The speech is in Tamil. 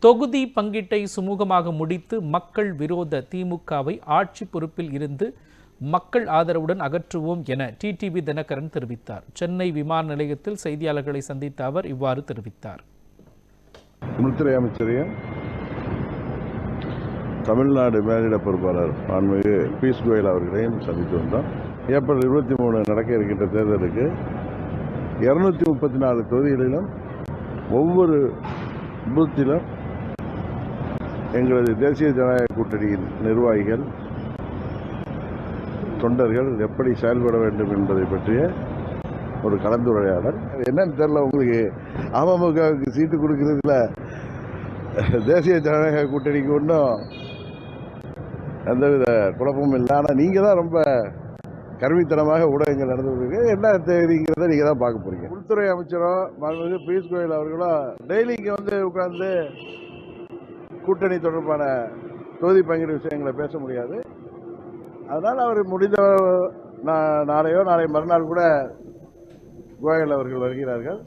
தொகுதி பங்கீட்டை சுமூகமாக முடித்து மக்கள் விரோத திமுகவை ஆட்சி பொறுப்பில் இருந்து மக்கள் ஆதரவுடன் அகற்றுவோம் என டிடிவி தினகரன் தெரிவித்தார். சென்னை விமான நிலையத்தில் செய்தியாளர்களை சந்தித்த அவர் இவ்வாறு தெரிவித்தார். உள்துறை அமைச்சரையும் தமிழ்நாடு மேலிட பொறுப்பாளர் மாண்புமிகு பியூஷ் கோயல் அவர்களையும் சந்தித்து வந்தோம். ஏப்ரல் 23 நடக்க இருக்கின்ற தேர்தலுக்கு 234 தொகுதிகளிலும் ஒவ்வொரு பூத்திலும் எங்களது தேசிய ஜனநாயக கூட்டணியின் நிர்வாகிகள் தொண்டர்கள் எப்படி செயல்பட வேண்டும் என்பதை பற்றிய ஒரு கலந்துரையாடல். என்னன்னு தெரியல, உங்களுக்கு அமமுகவுக்கு சீட்டு கொடுக்கறதுல தேசிய ஜனநாயக கூட்டணிக்கு ஒன்றும் எந்தவித குழப்பமும் இல்லை. ஆனால் நீங்கள் தான் ரொம்ப கருவித்தனமாக ஊடகங்கள் நடந்துருக்கு. என்ன தெரியுங்கிறத நீங்கள் தான் பார்க்க போறீங்க. உள்துறை அமைச்சரும் மாண்புமிகு பியூஷ் கோயல் அவர்களும் டெய்லி இங்கே வந்து உட்கார்ந்து கூட்டணி தொடர்பான தொகுதி பங்கீடு விஷயங்களை பேச முடியாது. அதனால் அவர் முடிந்த நாளை மறுநாள் கூட கோயல் அவர்கள் வருகிறார்கள்.